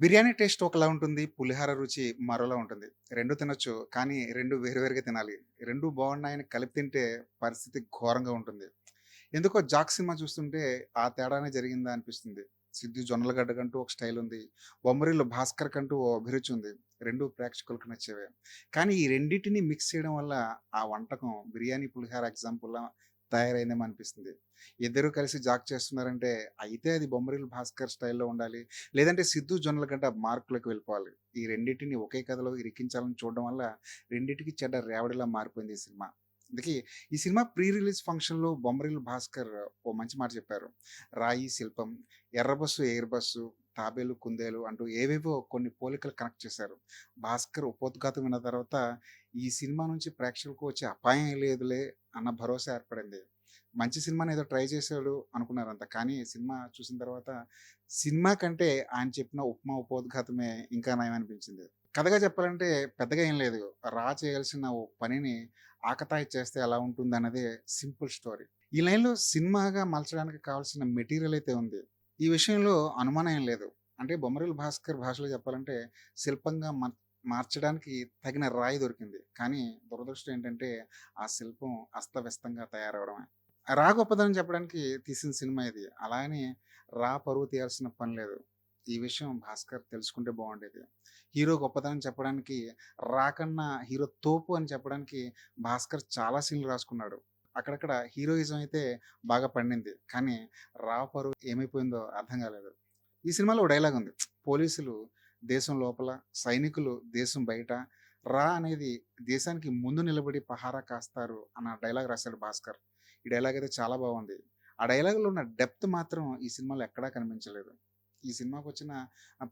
Biryani taste ఒకలా ఉంటుంది. పులిహోర రుచి మరోలా ఉంటుంది. 2 తినొచ్చు. కానీ 2 వేరు వేరుగా తినాలి. 2 బాగున్నాయని కలిపి తింటే పరిస్థితి ఘోరంగా ఉంటుంది. ఎందుకో 'జాక్' సినిమా చూస్తుంటే ఆ తేడానే జరిగిందా అనిపిస్తుంది. 'సిద్దు జొన్నలగడ్డ' కంటూ ఒక స్టైల్ ఉంది. 'బొమ్మరిల్లు భాస్కర్' కంటూ ఓ అభిరుచి ఉంది. 2 ప్రేక్షకులకు నచ్చేవే. కానీ ఈ రెండిటిని మిక్స్ చేయడం వల్ల ఆ వంటకం బిర్యానీ, పులిహోర ఎగ్జాంపుల్‌లా తయారైందేమో అనిపిస్తుంది. ఇద్దరు కలిసి జాక్ చేస్తున్నారంటే అయితే అది 'బొమ్మరిల్లు భాస్కర్' స్టైల్‌లో ఉండాలి. లేదంటే 'సిద్దు జొన్నలగడ్డ' మార్క్‌లోకి వెళ్ళిపోవాలి. ఈ రెండిటిని ఒకే కథలో ఇరికించాలని చూడడం వల్ల రెండిటికి చెడ్డ రేవడిలా మారిపోయింది ఈ సినిమా. ఇంతకీ ఈ సినిమా ప్రీ రిలీజ్ ఫంక్షన్‌లో 'బొమ్మరిల్లు భాస్కర్' ఓ మంచి మాట చెప్పారు. 'రాయి శిల్పం, ఎర్రబస్సు ఎయిర్ బస్సు, తాబేలు కుందేలు' అంటూ ఏవేవో కొన్ని పోలికలు కనెక్ట్ చేశారు. భాస్కర్ ఉపోద్ఘాతం విన్న తర్వాత ఈ సినిమా నుంచి ప్రేక్షకులకు వచ్చే అపాయం లేదులే అన్న భరోసా ఏర్పడింది. మంచి సినిమాని ఏదో ట్రై చేశాడు అనుకున్నారంతా. కానీ సినిమా చూసిన తర్వాత సినిమా కంటే ఆయన చెప్పిన ఉపమా ఉపోద్ఘాతమే ఇంకా నయమనిపించింది. కథగా చెప్పాలంటే పెద్దగా ఏం లేదు. చేయాల్సిన ఓ పనిని ఆకతాయి చేస్తే ఎలా ఉంటుందన్నదే సింపుల్ స్టోరీ. ఈ లైన్‌లో సినిమాగా మలచడానికి కావాల్సిన మెటీరియల్ అయితే ఉంది. ఈ విషయంలో అనుమానం ఏం లేదు. అంటే 'బొమ్మరిల్లు భాస్కర్' భాషలో చెప్పాలంటే శిల్పంగా మార్చడానికి తగిన రాయి దొరికింది. కానీ దురదృష్టం ఏంటంటే ఆ శిల్పం అస్తవ్యస్తంగా తయారవ్వడమే. గొప్పదనం చెప్పడానికి తీసిన సినిమా ఇది. అలా అని పరువు తీయాల్సిన పని లేదు. ఈ విషయం భాస్కర్ తెలుసుకుంటే బావుండేది. హీరో గొప్పతనం చెప్పడానికి కన్నా హీరో తోపు అని చెప్పడానికి భాస్కర్ చాలా సీన్‌లు రాసుకున్నాడు. అక్కడక్కడ హీరోయిజం అయితే బాగా పండింది. కానీ పరువు ఏమైపోయిందో అర్థం కాలేదు. ఈ సినిమాలో ఓ డైలాగ్ ఉంది. పోలీసులు దేశం లోపల, సైనికులు దేశం బయట, అనేది దేశానికి ముందు నిలబడి పహారా కాస్తారు అన్న డైలాగ్ రాశాడు భాస్కర్. ఈ డైలాగ్ అయితే చాలా బాగుంది. ఆ డైలాగ్‌లో ఉన్న డెప్త్ మాత్రం ఈ సినిమాలో ఎక్కడా కనిపించలేదు. ఈ సినిమాకొచ్చిన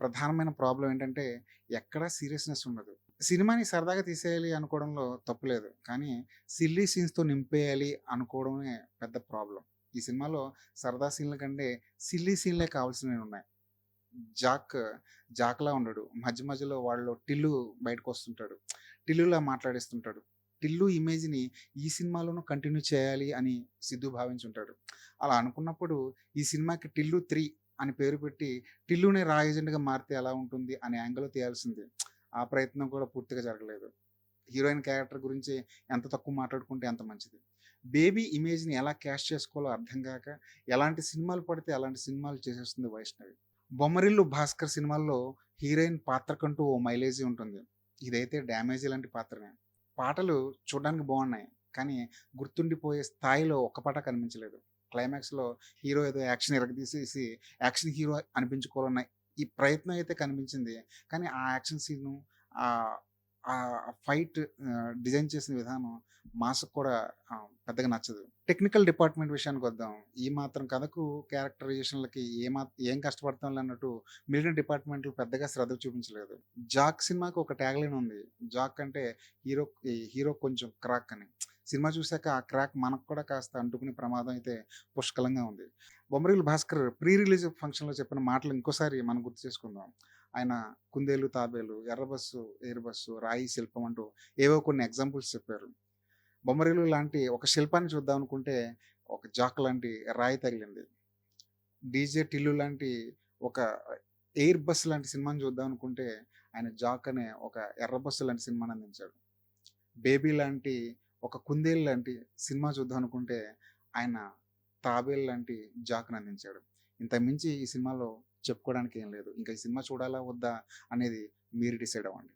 ప్రధానమైన ప్రాబ్లమ్ ఏంటంటే ఎక్కడా సీరియస్‌నెస్ ఉండదు. సినిమాని సరదాగా తీసేయాలి అనుకోవడంలో తప్పు లేదు. కానీ సిల్లీ సీన్స్‌తో నింపేయాలి అనుకోవడమే పెద్ద ప్రాబ్లమ్. ఈ సినిమాలో సరదా సీన్‌ల కంటే సిల్లీ సీన్‌లే కావాల్సినవున్నాయి. జాక్, జాక్‌లా ఉండడు. మధ్య మధ్యలో వాళ్ళు టిల్లు బయటకొస్తుంటాడు. టిల్లులా మాట్లాడిస్తుంటాడు. టిల్లు ఇమేజ్‌ని ఈ సినిమాలోనూ కంటిన్యూ చేయాలి అని సిద్దు భావించుంటాడు. అలా అనుకున్నప్పుడు ఈ సినిమాకి 'టిల్లు 3' అని పేరు పెట్టి టిల్లునే ఏజెంట్‌గా మారితే ఎలా ఉంటుంది అనే యాంగిల్‌లో తీయాల్సింది. ఆ ప్రయత్నం కూడా పూర్తిగా జరగలేదు. హీరోయిన్ క్యారెక్టర్ గురించి ఎంత తక్కువ మాట్లాడుకుంటే అంత మంచిది. బేబీ ఇమేజ్‌ని ఎలా క్యాష్ చేసుకోవాలో అర్థం గాక ఎలాంటి సినిమాలు పడితే అలాంటి సినిమాలు చేసేస్తుంది వైష్ణవి. 'బొమ్మరిల్లు భాస్కర్' సినిమాల్లో హీరోయిన్ పాత్రకంటూ ఓ మైలేజీ ఉంటుంది. ఇదైతే డ్యామేజీ లాంటి పాత్రనే. పాటలు చూడ్డానికి బావున్నాయి. కానీ గుర్తుండిపోయే స్థాయిలో ఒక్క పాట కనిపించలేదు. క్లైమాక్స్‌లో హీరో ఏదో యాక్షన్ ఇరగదీసేసి యాక్షన్ హీరో అనిపించుకోవాలన్న ఈ ప్రయత్నం అయితే కనిపించింది. కానీ ఆ యాక్షన్ సీను ఆహ్, ఫైట్ డిజైన్ చేసిన విధానం మాస్‌కి కూడా పెద్దగా నచ్చదు. టెక్నికల్ డిపార్ట్‌మెంట్ విషయానికొద్దాం. ఈ మాత్రం కథకు, క్యారెక్టరైజేషన్‌లకి ఏం కష్టపడతాంలే అన్నట్టు మిగిలిన డిపార్ట్‌మెంట్లు పెద్దగా శ్రద్ధ చూపించలేదు. 'జాక్' సినిమాకి ఒక ట్యాగ్‌లైన్ ఉంది. 'జాక్' అంటే హీరో కొంచెం క్రాక్ అని. సినిమా చూసాక ఆ క్రాక్ మనకు కూడా కాస్త అంటుకునే ప్రమాదం అయితే పుష్కలంగా ఉంది. 'బొమ్మరిల్లు భాస్కర్' ప్రీ రిలీజ్ ఫంక్షన్‌లో చెప్పిన మాటలు ఇంకోసారి మనం గుర్తు చేసుకుందాం. ఆయన 'కుందేలు తాబేలు', 'ఎర్రబస్సు ఎయిర్ బస్సు', 'రాయి శిల్పం' అంటూ ఏవో కొన్ని ఎగ్జాంపుల్స్ చెప్పారు. 'బొమ్మరిల్లు' లాంటి ఒక శిల్పాన్ని చూద్దాం అనుకుంటే ఒక 'జాక్' లాంటి రాయి తగిలింది. 'డీజే టిల్లు' లాంటి ఒక 'ఎయిర్ బస్' లాంటి సినిమాని చూద్దాం అనుకుంటే ఆయన 'జాక్' అనే ఒక 'ఎర్ర బస్సు' లాంటి సినిమాని అందించాడు. 'బేబీ' లాంటి ఒక 'కుందేలు' లాంటి సినిమా చూద్దాం అనుకుంటే ఆయన 'తాబేలు' లాంటి 'జాక్‌ని' అందించాడు. ఇంతకు మించి ఈ సినిమాలో చెప్పుకోవడానికి ఏం లేదు. ఇంకా ఈ సినిమా చూడాలా వద్దా అనేది మీరు డిసైడ్ అవ్వండి.